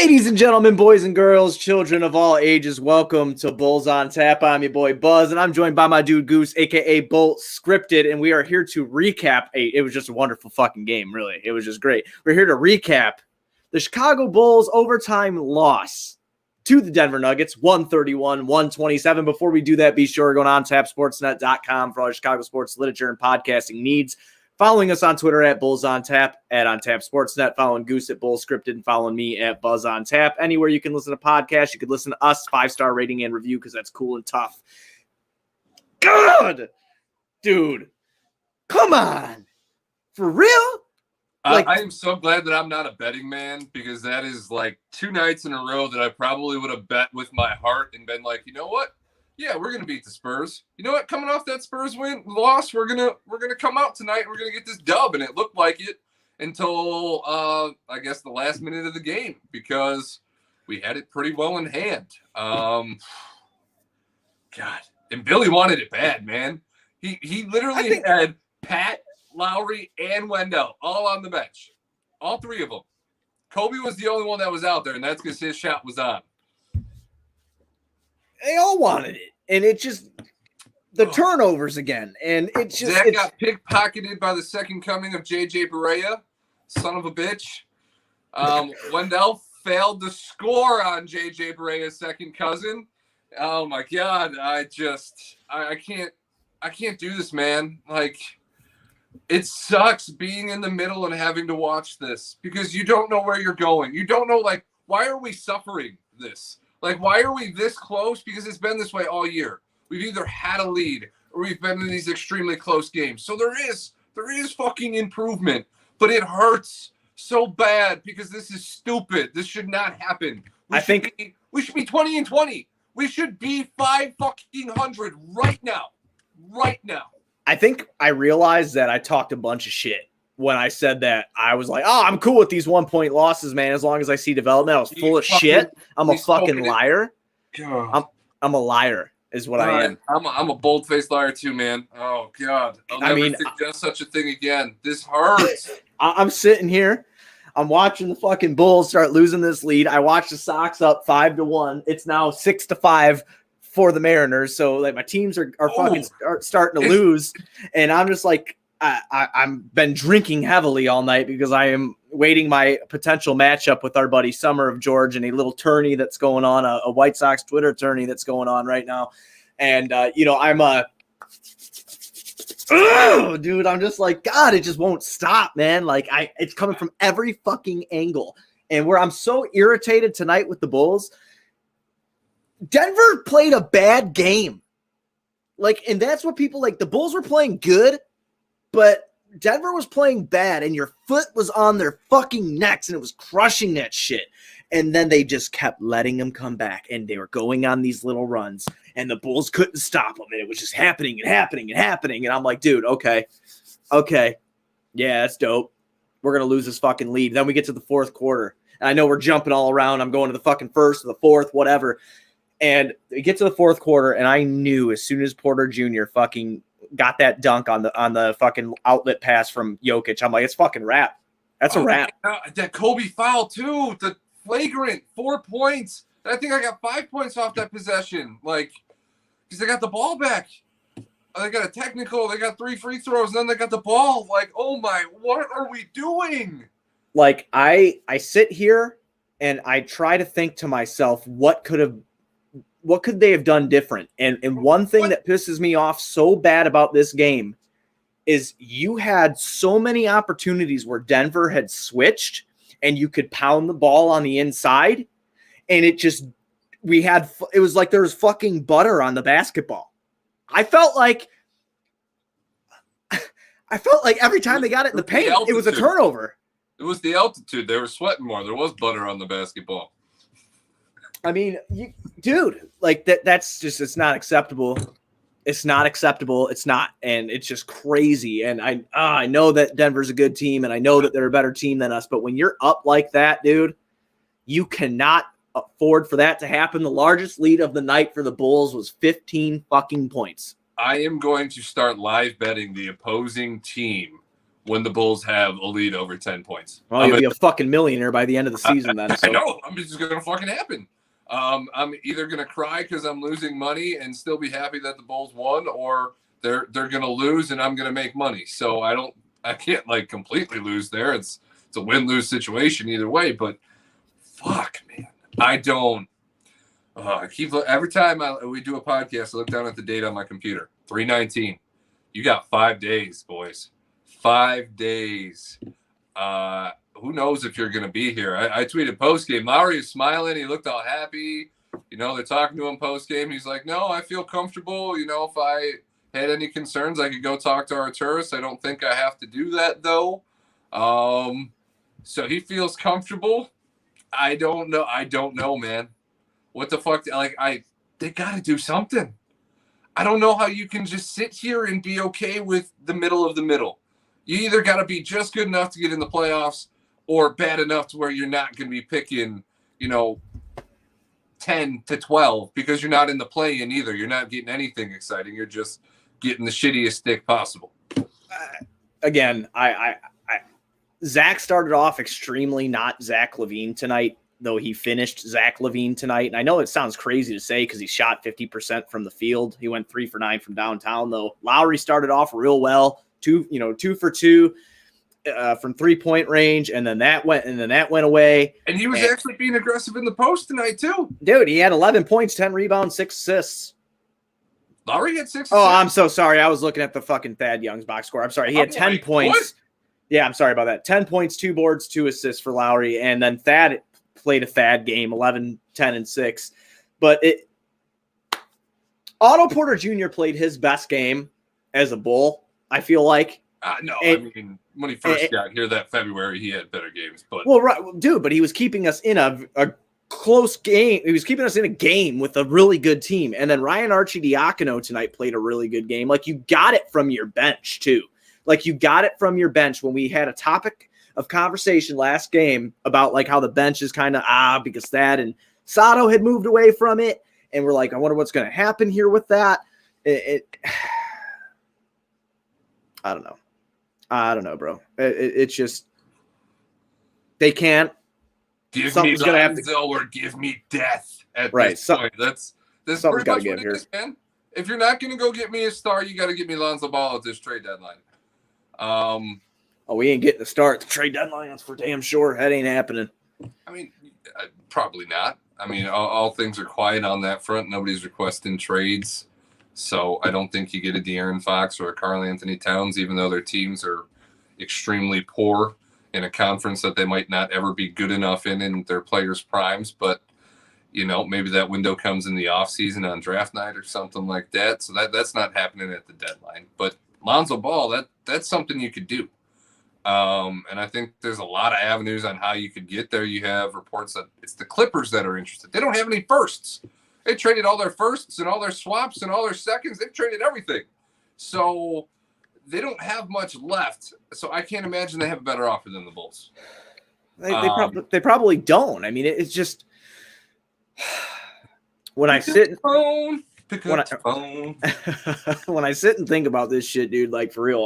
Ladies and gentlemen, boys and girls, children of all ages, welcome to Bulls on Tap. I'm your boy Buzz, and I'm joined by my dude Goose, aka Bull Scripted, and we are here to recap. It was just a wonderful fucking game, really. It was just great. We're here to recap the Chicago Bulls overtime loss to the Denver Nuggets, 131-127. Before we do that, be sure to go on tapsportsnet.com for all your Chicago sports literature and podcasting needs. Following us on Twitter at Bulls on Tap, at On Tap Sportsnet, following Goose at Bull Scripted, and following me at Buzz on Tap. Anywhere you can listen to podcasts, you can listen to us, 5-star rating and review, because that's cool and tough. God, dude, come on, for real? I am so glad that I'm not a betting man, because that is like 2 nights in a row that I probably would have bet with my heart and been like, you know what? Yeah, we're gonna beat the Spurs. You know what? Coming off that Spurs loss, we're gonna come out tonight. We're gonna get this dub, and it looked like it until I guess the last minute of the game, because we had it pretty well in hand. God, and Billy wanted it bad, man. He literally had Pat, Lowry, and Wendell all on the bench, all 3 of them. Kobe was the only one that was out there, and that's because his shot was on. They all wanted it, and it just the turnovers again, and it's just Zach got pickpocketed by the second coming of JJ Barea, son of a bitch. Wendell failed to score on JJ Barea's second cousin. Oh my God, I can't do this, man. Like, it sucks being in the middle and having to watch this, because you don't know where you're going. You don't know, like, why are we suffering this? Like, why are we this close? Because it's been this way all year. We've either had a lead or we've been in these extremely close games. So there is fucking improvement, but it hurts so bad because this is stupid. This should not happen. We should be 20-20. We should be 500 right now. Right now. I think I realized that I talked a bunch of shit when I said that. I was like, oh, I'm cool with these 1-point losses, man, as long as I see development. I was full of shit. I'm a fucking liar. I'm a liar is what I am. I'm a bold-faced liar too, man. Oh, God. I'll never suggest such a thing again. This hurts. I'm sitting here. I'm watching the fucking Bulls start losing this lead. I watched the Sox up 5-1. It's now 6-5 for the Mariners. So, like, my teams are fucking starting to lose. And I'm just like, I've been drinking heavily all night because I am waiting my potential matchup with our buddy Summer of George and a little tourney that's going on, a White Sox Twitter tourney that's going on right now. And, I'm dude, I'm just like, God, it just won't stop, man. Like, it's coming from every fucking angle. And where I'm so irritated tonight with the Bulls, Denver played a bad game. Like, and that's what people like. The Bulls were playing good, but Denver was playing bad, and your foot was on their fucking necks, and it was crushing that shit. And then they just kept letting them come back, and they were going on these little runs, and the Bulls couldn't stop them, and it was just happening and happening and happening. And I'm like, dude, okay, yeah, that's dope. We're going to lose this fucking lead. Then we get to the fourth quarter, and I know we're jumping all around. I'm going to the fucking first or the fourth, whatever. And we get to the fourth quarter, and I knew as soon as Porter Jr. fucking got that dunk on the fucking outlet pass from Jokic, I'm like, it's fucking wrap. That's a wrap. That Kobe foul too, the flagrant 4 points. I think I got 5 points off that possession, like, because they got the ball back. They got a technical. They got 3 free throws, and then they got the ball. Like, oh my, what are we doing? Like, I sit here and I try to think to myself, what could they have done different? And one thing that pisses me off so bad about this game is you had so many opportunities where Denver had switched and you could pound the ball on the inside, and it was like there was fucking butter on the basketball. I felt like every time they got it in the paint, it was a turnover. It was the altitude. They were sweating more. There was butter on the basketball. I mean, dude, like that's just, it's not acceptable. It's not acceptable. It's not. And it's just crazy. And I know that Denver's a good team, and I know that they're a better team than us. But when you're up like that, dude, you cannot afford for that to happen. The largest lead of the night for the Bulls was 15 fucking points. I am going to start live betting the opposing team when the Bulls have a lead over 10 points. Well, you'll be a fucking millionaire by the end of the season then. So. I know. I'm just going to fucking happen. I'm either going to cry because I'm losing money and still be happy that the Bulls won, or they're going to lose and I'm going to make money. So I can't like completely lose there. It's a win-lose situation either way, but fuck, man. I don't. I keep every time we do a podcast, I look down at the date on my computer. 3/19. You got 5 days, boys. 5 days. Who knows if you're going to be here? I tweeted postgame. Lowry is smiling. He looked all happy. They're talking to him postgame. He's like, no, I feel comfortable. If I had any concerns, I could go talk to Arturis. I don't think I have to do that, though. So he feels comfortable. I don't know, man. What the fuck? They got to do something. I don't know how you can just sit here and be okay with the middle of the middle. You either got to be just good enough to get in the playoffs or bad enough to where you're not going to be picking, 10 to 12 because you're not in the play-in either. You're not getting anything exciting. You're just getting the shittiest stick possible. Again, Zach started off extremely not Zach LaVine tonight, though he finished Zach LaVine tonight. And I know it sounds crazy to say because he shot 50% from the field. He went 3 for 9 from downtown, though. Lowry started off real well, 2 for 2 from 3-point range, and then that went away. And he was actually being aggressive in the post tonight too. Dude, he had 11 points, 10 rebounds, 6 assists. Lowry had 6 assists. Oh, I'm so sorry. I was looking at the fucking Thad Young's box score. I'm sorry. He had 10 points. What? Yeah, I'm sorry about that. 10 points, 2 boards, 2 assists for Lowry, and then Thad played a Thad game, 11, 10, and 6. But Otto Porter Jr. played his best game as a Bull, I feel like. No, I mean, when he first got here that February, he had better games. But right, dude, but he was keeping us in a close game. He was keeping us in a game with a really good team. And then Ryan Arcidiacono tonight played a really good game. Like, you got it from your bench, too. Like, you got it from your bench when we had a topic of conversation last game about, like, how the bench is kind of, because that and Sato had moved away from it. And we're like, I wonder what's going to happen here with that. I don't know. I don't know, bro. It's just they can't. Give me Lonzo or give me death at this point. That's something's got to give here, man. If you're not going to go get me a star, you got to get me Lonzo Ball at this trade deadline. We ain't getting a star at the trade deadline. That's for damn sure. That ain't happening. I mean, probably not. I mean, all things are quiet on that front. Nobody's requesting trades. So I don't think you get a De'Aaron Fox or a Karl Anthony Towns, even though their teams are extremely poor in a conference that they might not ever be good enough in their players' primes. But, maybe that window comes in the offseason on draft night or something like that. So that's not happening at the deadline. But Lonzo Ball, that's something you could do. And I think there's a lot of avenues on how you could get there. You have reports that it's the Clippers that are interested. They don't have any firsts. They traded all their firsts and all their swaps and all their seconds. They've traded everything. So they don't have much left. So I can't imagine they have a better offer than the Bulls. They probably don't. I mean, it's just when I sit when I sit and think about this shit, dude, like for real,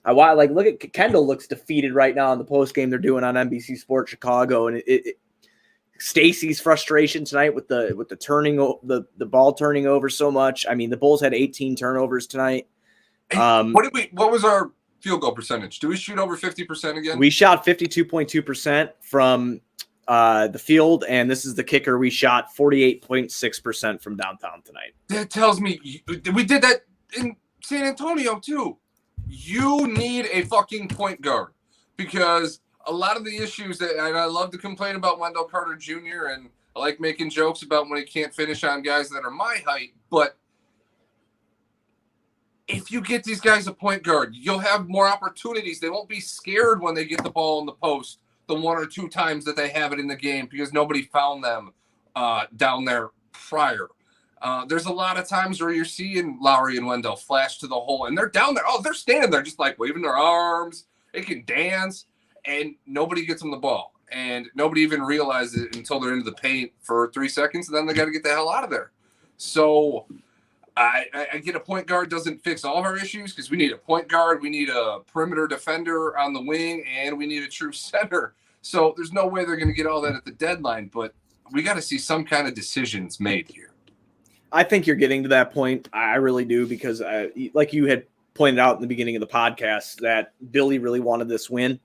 look at Kendall looks defeated right now in the post game they're doing on NBC Sports Chicago, and Stacey's frustration tonight with the turning the ball turning over so much. I mean, the Bulls had 18 turnovers tonight. What was our field goal percentage? Do we shoot over 50% again? We shot 52.2% from the field, and this is the kicker. We shot 48.6% from downtown tonight. That tells me we did that in San Antonio too. You need a fucking point guard because a lot of the issues and I love to complain about Wendell Carter Jr. and I like making jokes about when he can't finish on guys that are my height, but if you get these guys a point guard, you'll have more opportunities. They won't be scared when they get the ball in the post the 1 or 2 times that they have it in the game because nobody found them down there prior. There's a lot of times where you're seeing Lowry and Wendell flash to the hole, and they're down there. Oh, they're standing there just like waving their arms. They can dance, and nobody gets them the ball. And nobody even realizes it until they're into the paint for 3 seconds, and then they got to get the hell out of there. So I get a point guard doesn't fix all of our issues because we need a point guard, we need a perimeter defender on the wing, and we need a true center. So there's no way they're going to get all that at the deadline, but we got to see some kind of decisions made here. I think you're getting to that point. I really do, because like you had pointed out in the beginning of the podcast, that Billy really wanted this win.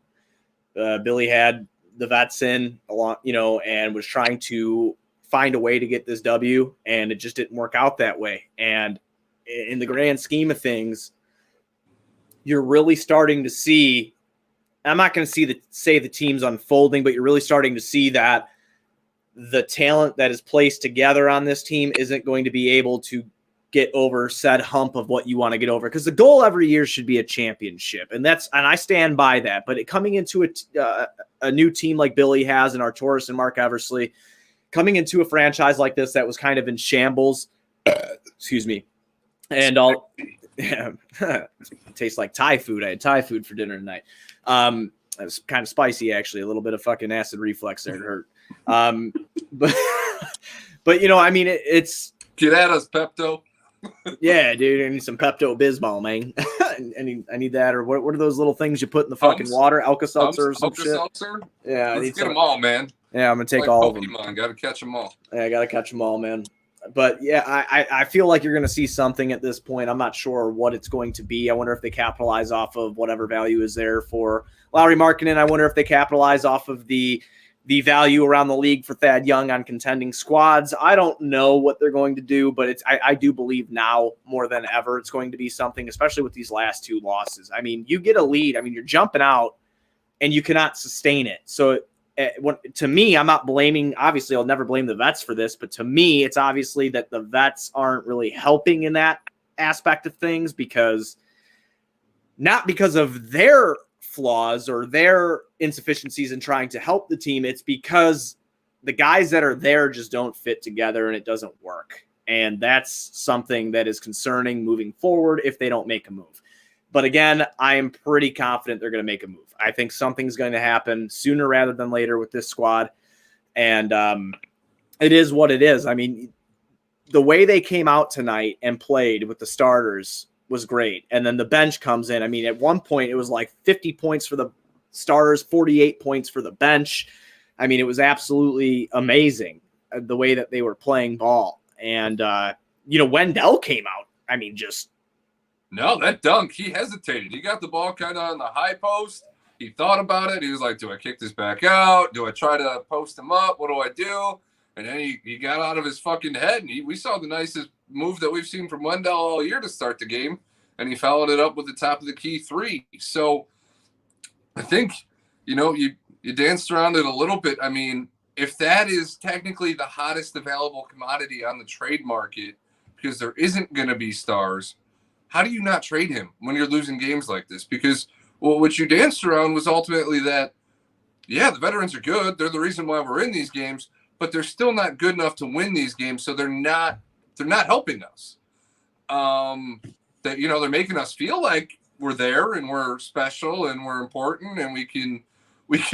Billy had the vets in a lot, and was trying to find a way to get this W, and it just didn't work out that way. And in the grand scheme of things, you're really starting to see, I'm not going to say the team's unfolding, but you're really starting to see that the talent that is placed together on this team isn't going to be able to get over said hump of what you want to get over. Because the goal every year should be a championship. And I stand by that. But coming into a new team like Billy has, and Arturis and Mark Eversley, coming into a franchise like this that was kind of in shambles, excuse me, and all, yeah, it tastes like Thai food. I had Thai food for dinner tonight. It was kind of spicy, actually, a little bit of fucking acid reflux there. It hurt. But it's, get at us, Pepto. Yeah, dude, I need some Pepto-Bismol, man. I need that, or what are those little things you put in the fucking water? Alka-Seltzer or some shit? Yeah, I need get them all, man. Yeah, I'm gonna take all of them. Gotta catch them all. Yeah, I gotta catch them all, man. But yeah, I feel like you're gonna see something at this point. I'm not sure what it's going to be. I wonder if they capitalize off of whatever value is there for Lauri Markkanen. I wonder if they capitalize off of the value around the league for Thad Young on contending squads. I don't know what they're going to do, but I do believe now more than ever it's going to be something, especially with these last two losses. I mean, you get a lead. I mean, you're jumping out and you cannot sustain it. So to me, I'm not blaming, obviously I'll never blame the vets for this, but to me, it's obviously that the vets aren't really helping in that aspect of things, not because of their flaws or their insufficiencies in trying to help the team. It's because the guys that are there just don't fit together and it doesn't work. And that's something that is concerning moving forward if they don't make a move. But again, I am pretty confident they're going to make a move. I think something's going to happen sooner rather than later with this squad. And it is what it is. I mean, the way they came out tonight and played with the starters was great. And then the bench comes in. I mean, at one point it was like 50 points for the starters, 48 points for the bench. I mean, it was absolutely amazing the way that they were playing ball. And, Wendell came out. I mean, no, that dunk, he hesitated. He got the ball kind of on the high post. He thought about it. He was like, do I kick this back out? Do I try to post him up? What do I do? And then he got out of his fucking head, and we saw the nicest move that we've seen from Wendell all year to start the game, and he followed it up with the top of the key three. So I think, you danced around it a little bit. I mean, if that is technically the hottest available commodity on the trade market, because there isn't going to be stars, how do you not trade him when you're losing games like this? Because what you danced around was ultimately that, yeah, the veterans are good. They're the reason why we're in these games, but they're still not good enough to win these games. So they're not helping us. They're making us feel like we're there and we're special and we're important and we can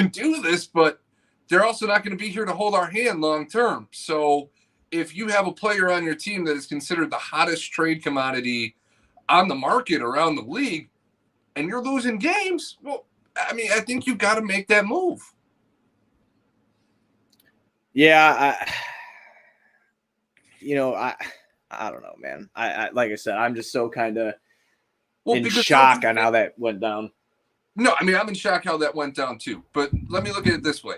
do this, but they're also not going to be here to hold our hand long term. So if you have a player on your team that is considered the hottest trade commodity on the market around the league and you're losing games, well, I mean, I think you've got to make that move. Yeah, I don't know, man. I like I said, I'm just so kind of in shock on how that went down. No, I mean, I'm in shock how that went down too. But let me look at it this way.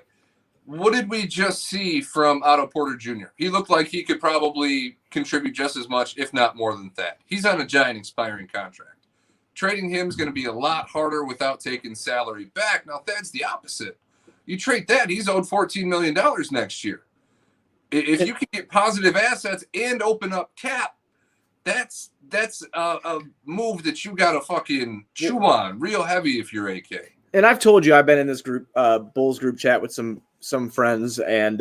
What did we just see from Otto Porter Jr.? He looked like he could probably contribute just as much, if not more than that. He's on a giant expiring contract. Trading him is going to be a lot harder without taking salary back. Now, that's the opposite. You trade that, he's owed $14 million next year. If you can get positive assets and open up cap, that's a move that you got to fucking chew on real heavy if you're AK. And I've told you, I've been in this group, Bulls group chat with some friends and,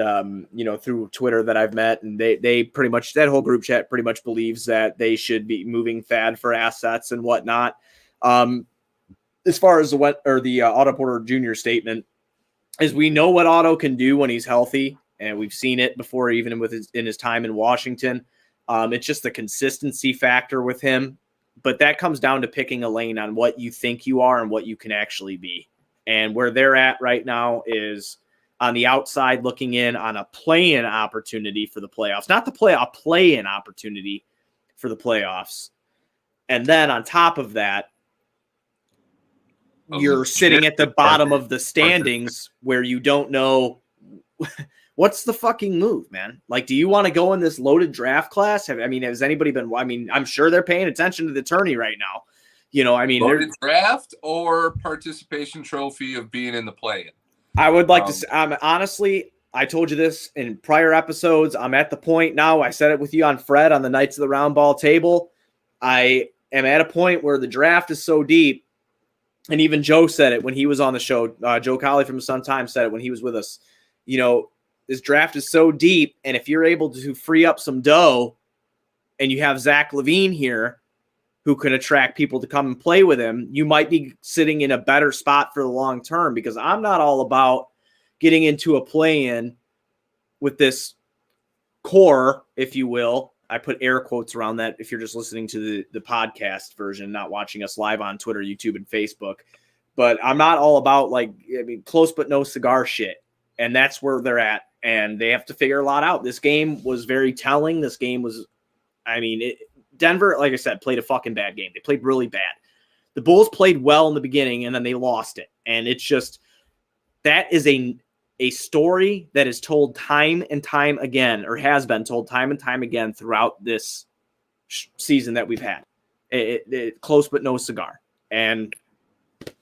through Twitter that I've met, and they pretty much, that whole group chat pretty much believes that they should be moving Thad for assets and whatnot. As far as the Otto Porter Jr. statement, is we know what Otto can do when he's healthy, and we've seen it before, even in his time in Washington. It's just the consistency factor with him. But that comes down to picking a lane on what you think you are and what you can actually be. And where they're at right now is on the outside looking in on a play-in opportunity for the playoffs. Not the playoff, play-in opportunity for the playoffs. And then on top of that, you're sitting at the bottom of the standings where you don't know what's the fucking move, man. Like, do you want to go in this loaded draft class? Has anybody been? I mean, I'm sure they're paying attention to the tourney right now. Loaded draft or participation trophy of being in the play-in. I would like to say, honestly, I told you this in prior episodes. I'm at the point now. I said it with you on Fred on the Knights of the Round Ball table. I am at a point where the draft is so deep. And even Joe said it when he was on the show. Joe Colley from Sun Times said it when he was with us. This draft is so deep. And if you're able to free up some dough and you have Zach LaVine here who can attract people to come and play with him, you might be sitting in a better spot for the long term, because I'm not all about getting into a play-in with this core, if you will. I put air quotes around that if you're just listening to the podcast version, not watching us live on Twitter, YouTube, and Facebook. But I'm not all about close but no cigar shit. And that's where they're at. And they have to figure a lot out. This game was very telling. This game was, Denver, like I said, played a fucking bad game. They played really bad. The Bulls played well in the beginning, and then they lost it. And it's just, that is a story that is told time and time again, or has been told time and time again throughout this season that we've had. It close but no cigar. And,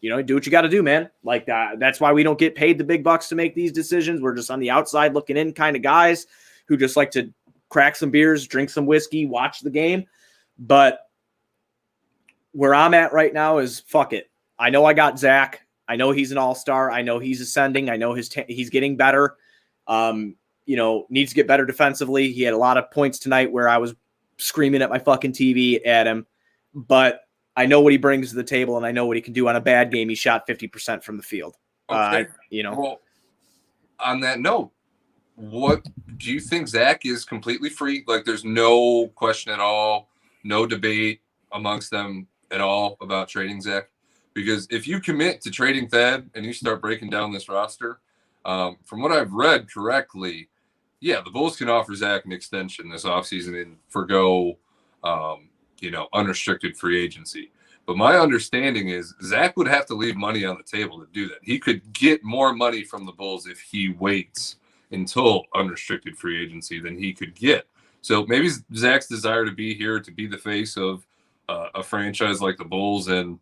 do what you got to do, man. That's why we don't get paid the big bucks to make these decisions. We're just on the outside looking in kind of guys who just like to crack some beers, drink some whiskey, watch the game. But where I'm at right now is fuck it. I know I got Zach. I know he's an all-star. I know he's ascending. I know he's getting better. Needs to get better defensively. He had a lot of points tonight where I was screaming at my fucking TV at him. But I know what he brings to the table, and I know what he can do. On a bad game, he shot 50% from the field. Okay. Well, on that note, what do you think? Zach is completely free? There's no question at all, no debate amongst them at all about trading Zach? Because if you commit to trading Thad and you start breaking down this roster, from what I've read correctly, the Bulls can offer Zach an extension this offseason and forgo, unrestricted free agency. But my understanding is Zach would have to leave money on the table to do that. He could get more money from the Bulls if he waits until unrestricted free agency than he could get. So maybe Zach's desire to be here, to be the face of a franchise like the Bulls, and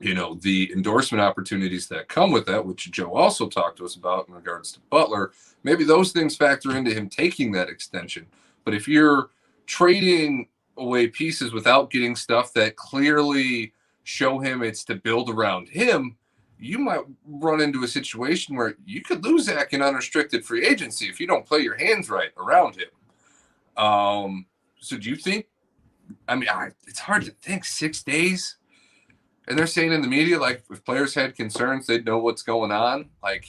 the endorsement opportunities that come with that, which Joe also talked to us about in regards to Butler, maybe those things factor into him taking that extension. But if you're trading away pieces without getting stuff that clearly show him it's to build around him, you might run into a situation where you could lose Zach in unrestricted free agency if you don't play your hands right around him. So do you think, it's hard to think 6 days. And they're saying in the media, if players had concerns, they'd know what's going on. I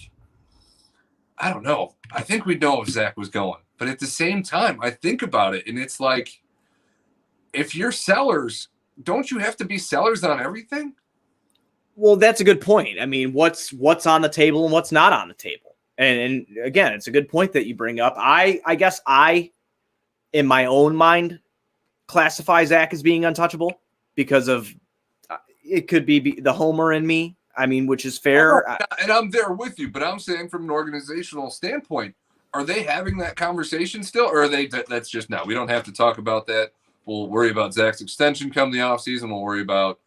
don't know. I think we'd know if Zach was going. But at the same time, I think about it, and it's if you're sellers, don't you have to be sellers on everything? Well, that's a good point. What's on the table and what's not on the table? And again, it's a good point that you bring up. I guess in my own mind, classify Zach as being untouchable because of it could be the homer in me. Which is fair. And I'm there with you, but I'm saying from an organizational standpoint, are they having that conversation still? Or are they, that's just now, we don't have to talk about that. We'll worry about Zach's extension come the offseason. We'll worry about,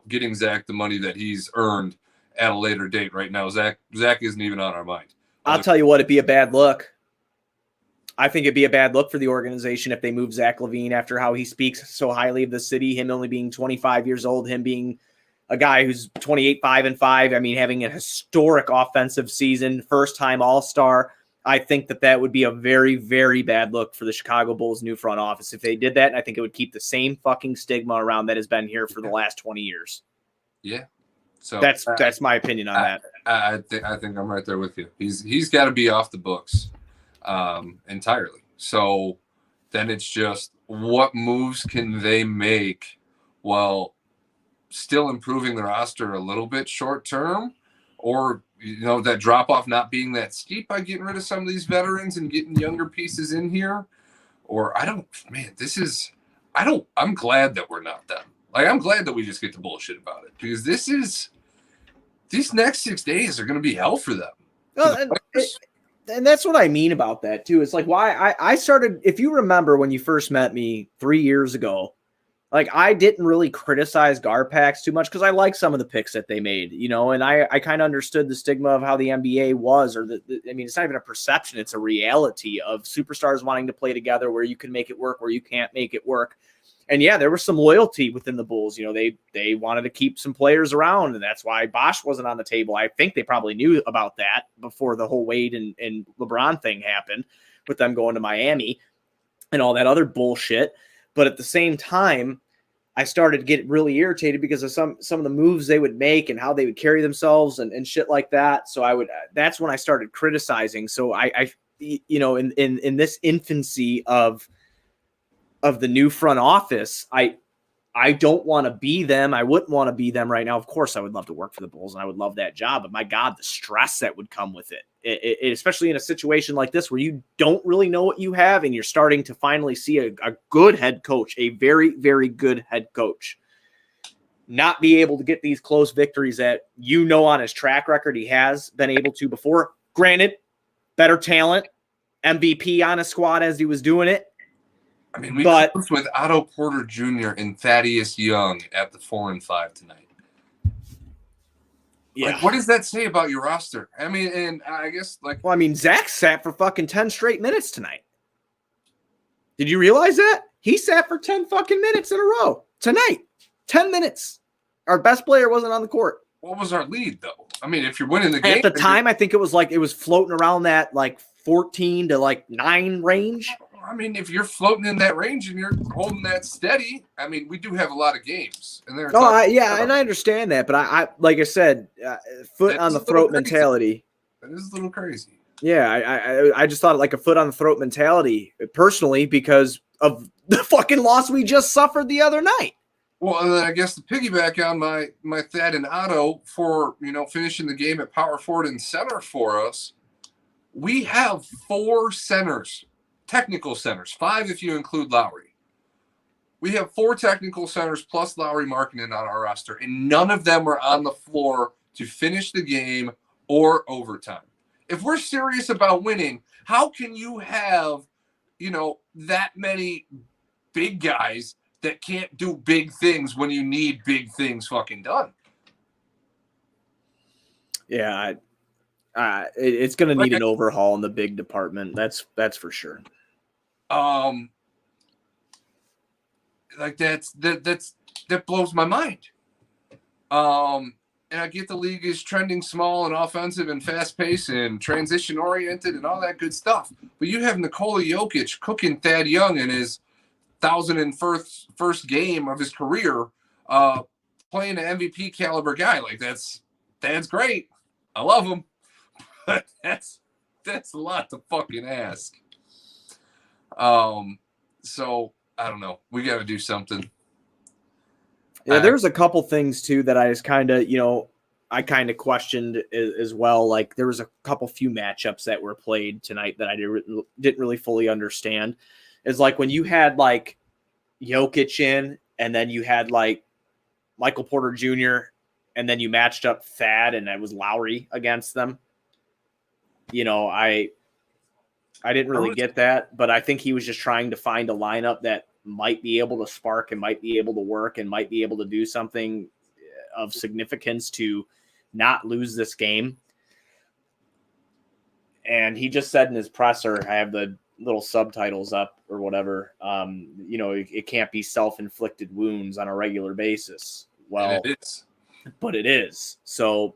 getting Zach the money that he's earned at a later date. Right now, Zach isn't even on our mind. I'll tell you what, it'd be a bad look. I think it'd be a bad look for the organization if they move Zach LaVine after how he speaks so highly of the city, him only being 25 years old, him being a guy who's 28, 5-5. Having a historic offensive season, first-time All-Star. I think that would be a very, very bad look for the Chicago Bulls' new front office. If they did that, I think it would keep the same fucking stigma around that has been here for the last 20 years. Yeah. So that's my opinion on that. I think I'm right there with you. He's got to be off the books entirely. So then it's just what moves can they make while still improving the roster a little bit short term, or that drop off not being that steep by getting rid of some of these veterans and getting younger pieces in here. Or I'm glad that we're not them. Like, I'm glad that we just get to bullshit about it, because these next 6 days are going to be hell for them. Well, and that's what I mean about that too. It's like why I started, if you remember when you first met me 3 years ago, like I didn't really criticize Garpax too much because I like some of the picks that they made, and I kind of understood the stigma of how the NBA was, or I mean, it's not even a perception, it's a reality of superstars wanting to play together where you can make it work, where you can't make it work. And yeah, there was some loyalty within the Bulls. They wanted to keep some players around, and that's why Bosch wasn't on the table. I think they probably knew about that before the whole Wade and LeBron thing happened with them going to Miami and all that other bullshit. But at the same time, I started to get really irritated because of some of the moves they would make and how they would carry themselves and shit like that. So that's when I started criticizing. So I in this infancy of the new front office, I don't want to be them. I wouldn't want to be them right now. Of course, I would love to work for the Bulls and I would love that job, but my God, the stress that would come with it, especially in a situation like this where you don't really know what you have and you're starting to finally see a good head coach, a very, very good head coach, not be able to get these close victories that on his track record he has been able to before. Granted, better talent, MVP on his squad as he was doing it. I mean, we closed with Otto Porter Jr. and Thaddeus Young at the 4 and 5 tonight. Yeah. Like, what does that say about your roster? I mean, and I guess Zach sat for fucking 10 straight minutes tonight. Did you realize that? He sat for 10 fucking minutes in a row tonight. 10 minutes. Our best player wasn't on the court. What was our lead, though? I mean, if you're winning the game. At the time, I think it was floating around that 14 to 9 range. I mean, if you're floating in that range and you're holding that steady, I mean, we do have a lot of games. And and I understand that, but I like I said, foot on the throat mentality. That is a little crazy. Yeah, I just thought like a foot on the throat mentality personally because of the fucking loss we just suffered the other night. Well, and then I guess to piggyback on my Thad and Otto for finishing the game at power forward and center for us, we have 4 centers. Technical centers, 5 if you include Lowry. We have 4 technical centers plus Lowry Markkinen on our roster, and none of them were on the floor to finish the game or overtime. If we're serious about winning, how can you have, that many big guys that can't do big things when you need big things fucking done? Yeah, it's going to need an overhaul in the big department. That's for sure. That blows my mind. And I get the league is trending small and offensive and fast paced and transition oriented and all that good stuff. But you have Nikola Jokic cooking Thad Young in his 1,001st game of his career, playing an MVP caliber guy. Like that's great. I love him. But that's a lot to fucking ask. So I don't know. We got to do something. Yeah, there's a couple things too that I just kind of, I kind of questioned as well. Like there was a few matchups that were played tonight that I didn't really fully understand. It's like when you had like Jokic in, and then you had like Michael Porter Jr., and then you matched up Thad, and it was Lowry against them. I didn't really get that, but I think he was just trying to find a lineup that might be able to spark and might be able to work and might be able to do something of significance to not lose this game. And he just said in his presser, I have the little subtitles up or whatever, it can't be self-inflicted wounds on a regular basis. Well, it is. But it is. So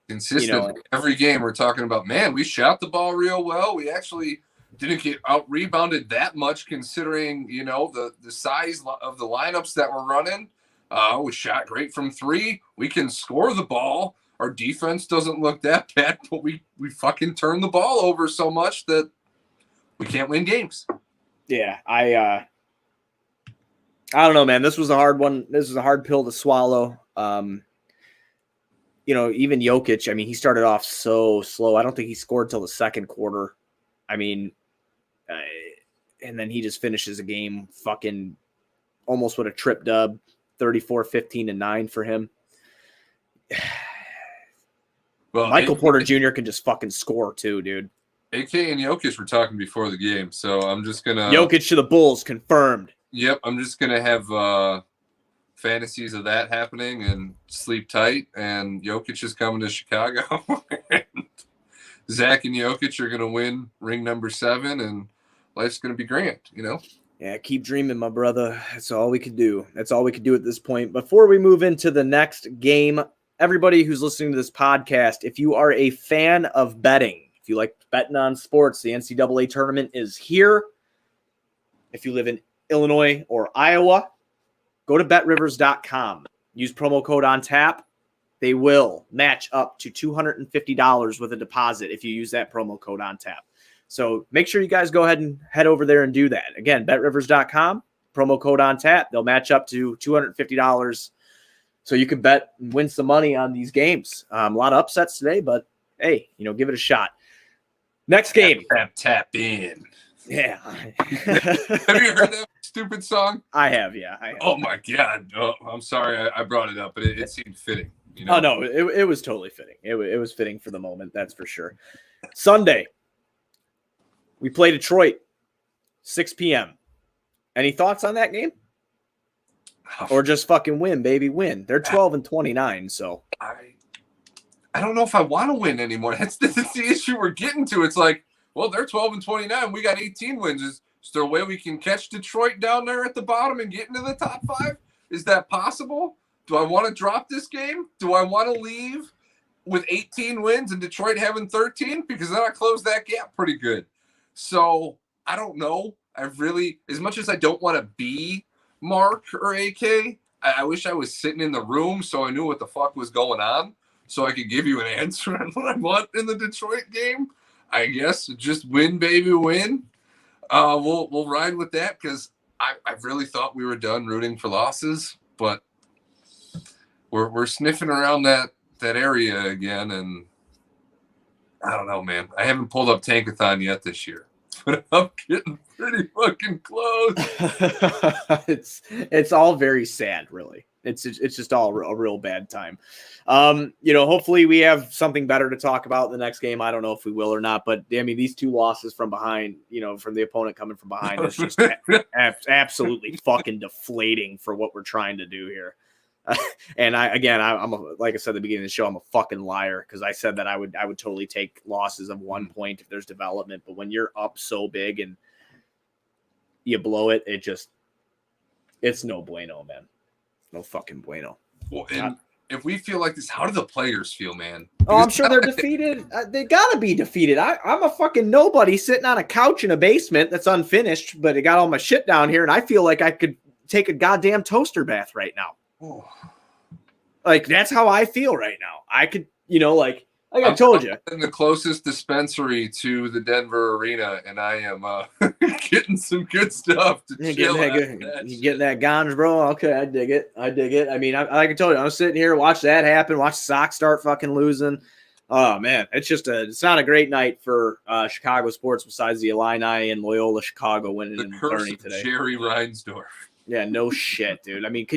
consistently every game we're talking about, man, we shot the ball real well. We actually didn't get out rebounded that much considering, the size of the lineups that we're running. We shot great from 3. We can score the ball. Our defense doesn't look that bad, but we fucking turn the ball over so much that we can't win games. Yeah, I don't know, man. This was a hard one. This was a hard pill to swallow. Even Jokic, I mean, he started off so slow. I don't think he scored till the second quarter. I mean, and then he just finishes a game fucking almost with a trip dub, 34-15-9 for him. Well, Michael Porter Jr. can just fucking score too, dude. AK and Jokic were talking before the game, so I'm just going to... Jokic to the Bulls, confirmed. Yep, I'm just going to have fantasies of that happening and sleep tight, and Jokic is coming to Chicago. And Zach and Jokic are going to win ring number 7, and life's going to be grand, Yeah, keep dreaming, my brother. That's all we could do. That's all we could do at this point. Before we move into the next game, everybody who's listening to this podcast, if you are a fan of betting, if you like betting on sports, the NCAA tournament is here. If you live in Illinois or Iowa, go to betrivers.com. Use promo code ONTAP. They will match up to $250 with a deposit if you use that promo code ONTAP. So make sure you guys go ahead and head over there and do that. Again, betrivers.com, promo code ONTAP. They'll match up to $250 so you can bet and win some money on these games. A lot of upsets today, but hey, give it a shot. Next game. Tap in. Yeah. Have you heard that stupid song? I have, yeah. I have. Oh, my God. Oh, I'm sorry I brought it up, but it seemed fitting. Oh, no, it was totally fitting. It was fitting for the moment, that's for sure. Sunday, we play Detroit, 6 p.m. Any thoughts on that game? Or just fucking win, baby, win. They're 12-29, so. I don't know if I want to win anymore. That's the issue we're getting to. It's like, well, they're 12-29. We got 18 wins. Is there a way we can catch Detroit down there at the bottom and get into the top 5? Is that possible? Do I want to drop this game? Do I want to leave with 18 wins and Detroit having 13? Because then I close that gap pretty good. So I don't know. As much as I don't want to be Mark or AK, I wish I was sitting in the room so I knew what the fuck was going on, so I could give you an answer on what I want in the Detroit game. I guess just win, baby, win. We'll ride with that because I really thought we were done rooting for losses, but we're sniffing around that area again, and I don't know, man. I haven't pulled up Tankathon yet this year, but I'm getting pretty fucking close. It's all very sad, really. It's just all a real bad time. Hopefully we have something better to talk about in the next game. I don't know if we will or not, but I mean, these 2 losses from behind, from the opponent coming from behind is just absolutely fucking deflating for what we're trying to do here. And like I said at the beginning of the show, I'm a fucking liar because I said that I would totally take losses of 1 point if there's development, but when you're up so big and you blow it, it's no bueno, man. No fucking bueno. Well, and if we feel like this, how do the players feel, man? Oh, I'm sure they're defeated. They gotta be defeated. I'm a fucking nobody sitting on a couch in a basement that's unfinished, but it got all my shit down here, and I feel like I could take a goddamn toaster bath right now. Oh. Like, that's how I feel right now. I could, like I told you. In the closest dispensary to the Denver arena, and I am getting some good stuff to chill. You getting that ganj, bro? Okay, I dig it. I mean, like I told you, I'm sitting here, watch that happen, watch Sox start fucking losing. Oh, man, it's not a great night for Chicago sports besides the Illini and Loyola Chicago winning in Bernie today. Jerry Reinsdorf. Yeah, no shit, dude. I mean,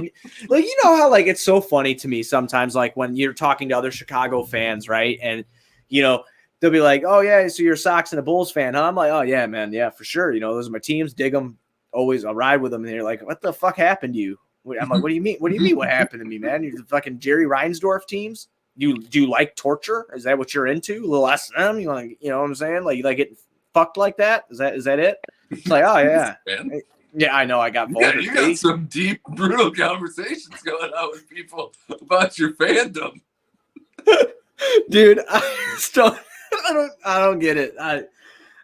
how it's so funny to me sometimes, like when you're talking to other Chicago fans, right? And, they'll be like, oh, yeah, so you're a Sox and a Bulls fan, huh? I'm like, oh, yeah, man. Yeah, for sure. Those are my teams. Dig them. Always I'll ride with them. And they're like, what the fuck happened to you? I'm like, what do you mean? What do you mean what happened to me, man? You're the fucking Jerry Reinsdorf teams? Do you like torture? Is that what you're into? A little SM? You want to, you know what I'm saying? Like, you like getting fucked like that? Is that it? It's like, oh, yeah. Yeah, I know. I got vulgar. Yeah, you got some deep, brutal conversations going on with people about your fandom, dude. I don't get it.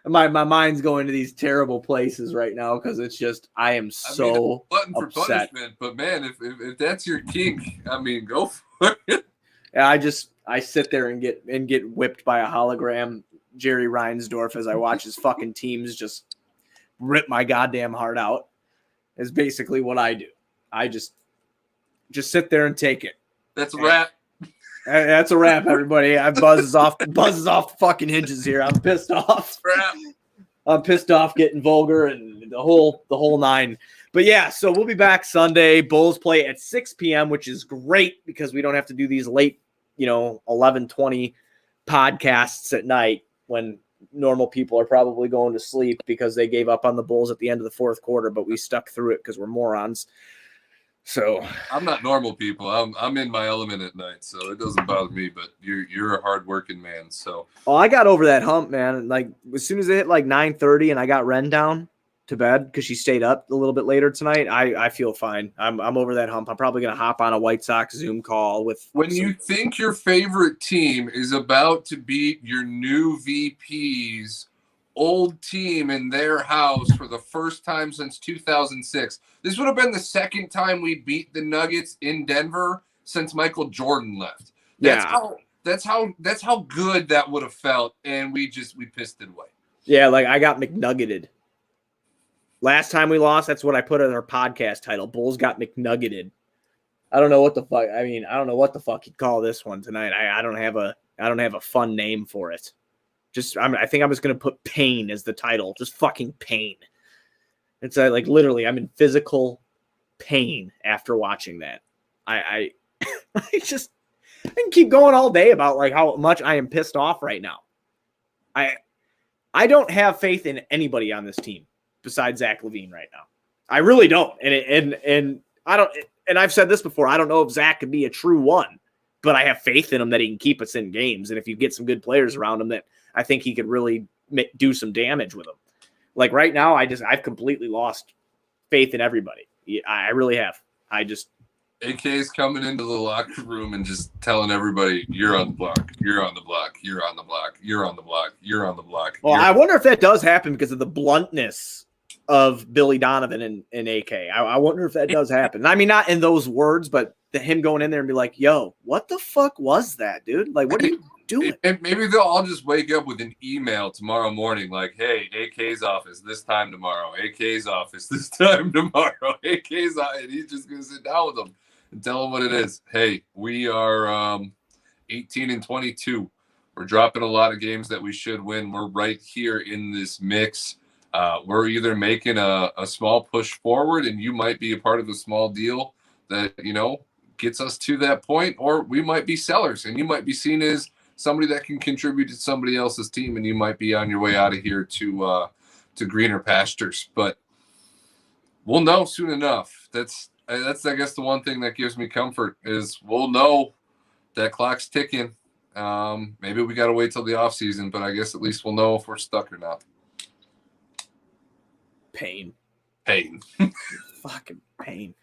My mind's going to these terrible places right now because it's just I am so for upset. Punishment, but man, if that's your kink, I mean, go for it. Yeah, I sit there and get whipped by a hologram Jerry Reinsdorf as I watch his fucking teams just rip my goddamn heart out is basically what I do. I just sit there and take it. That's a wrap. That's a wrap, everybody. I buzzes off the fucking hinges here. I'm pissed off. Wrap. I'm pissed off getting vulgar and the whole nine. But yeah, so we'll be back Sunday. Bulls play at 6 p.m., which is great because we don't have to do these late, 11:20 podcasts at night when normal people are probably going to sleep because they gave up on the Bulls at the end of the fourth quarter, but we stuck through it because we're morons. So I'm not normal people. I'm in my element at night, so it doesn't bother me. But you're a hardworking man, so. Oh, I got over that hump, man. Like as soon as it hit like 9:30 and I got Ren down to bed because she stayed up a little bit later tonight, I feel fine. I'm over that hump. I'm probably gonna hop on a White Sox Zoom call with. When you think your favorite team is about to beat your new VP's old team in their house for the first time since 2006. This would have been the second time we beat the Nuggets in Denver since Michael Jordan left. That's how good that would have felt, and we pissed it away. Yeah, like I got McNuggeted. Last time we lost, that's what I put in our podcast title. Bulls got McNuggeted. I don't know what the fuck. I mean, I don't know what the fuck you'd call this one tonight. I don't have a fun name for it. I think I'm just gonna put pain as the title. Just fucking pain. It's like literally, I'm in physical pain after watching that. I can keep going all day about like how much I am pissed off right now. I don't have faith in anybody on this team besides Zach LaVine right now. I really don't. And I don't. And I've said this before. I don't know if Zach could be a true one, but I have faith in him that he can keep us in games. And if you get some good players around him, that I think he could really do some damage with them. Like right now, I've completely lost faith in everybody. I really have. AK's coming into the locker room and just telling everybody, you're on the block, you're on the block, you're on the block, you're on the block, you're on the block. Well, I wonder if that does happen because of the bluntness of Billy Donovan and AK. I wonder if that does happen. I mean, not in those words, but him going in there and be like, yo, what the fuck was that, dude? Like, what are you doing? And maybe they'll all just wake up with an email tomorrow morning like, hey, AK's office this time tomorrow. AK's office this time tomorrow. AK's office. And he's just going to sit down with them and tell them what it is. Hey, we are 18-22. We're dropping a lot of games that we should win. We're right here in this mix. We're either making a small push forward, and you might be a part of a small deal that, gets us to that point, or we might be sellers, and you might be seen as somebody that can contribute to somebody else's team, and you might be on your way out of here to greener pastures. But we'll know soon enough. That's I guess the one thing that gives me comfort is we'll know that clock's ticking. Maybe we got to wait till the off season, but I guess at least we'll know if we're stuck or not. Pain. Fucking pain.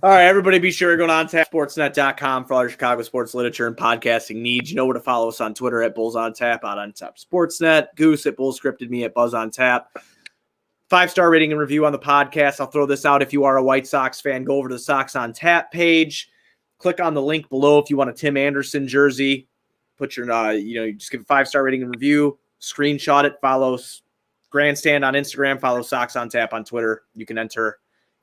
All right, everybody, be sure to go to OnTapSportsNet.com for all your Chicago sports literature and podcasting needs. You know where to follow us on Twitter at Bulls on Tap, out on Tap Sportsnet, Goose at Bulls Scripted, me at Buzz on Tap. 5-star rating and review on the podcast. I'll throw this out. If you are a White Sox fan, go over to the Sox on Tap page. Click on the link below if you want a Tim Anderson jersey. Put your, you just give a 5-star rating and review. Screenshot it. Follow Grandstand on Instagram. Follow Sox on Tap on Twitter. You can enter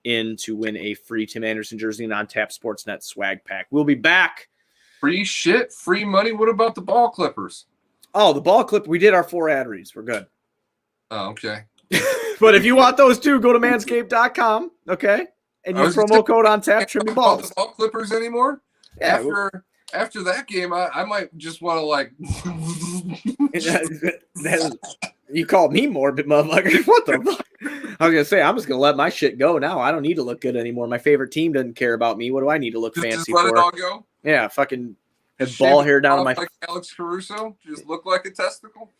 in to win a free Tim Anderson jersey and on Tap Sportsnet swag pack. We'll be back. Free shit, free money. What about the ball clippers? Oh, the ball clip. We did our 4 ad reads. We're good. Oh, okay. But if you want those too, go to manscaped.com. Okay. And use promo code on tap, trim your balls. The ball clippers anymore? Yeah. After that game, I might just want to like. You called me morbid, motherfucker. What the fuck? I was going to say, I'm just going to let my shit go now. I don't need to look good anymore. My favorite team doesn't care about me. What do I need to look fancy for? Just let it all go? Yeah, fucking have ball hair down to my... Like Alex Caruso? Just look like a testicle?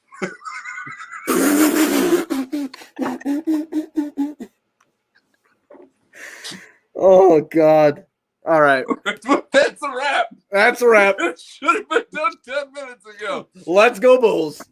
Oh, God. All right. That's a wrap. That's a wrap. It should have been done 10 minutes ago. Let's go, Bulls.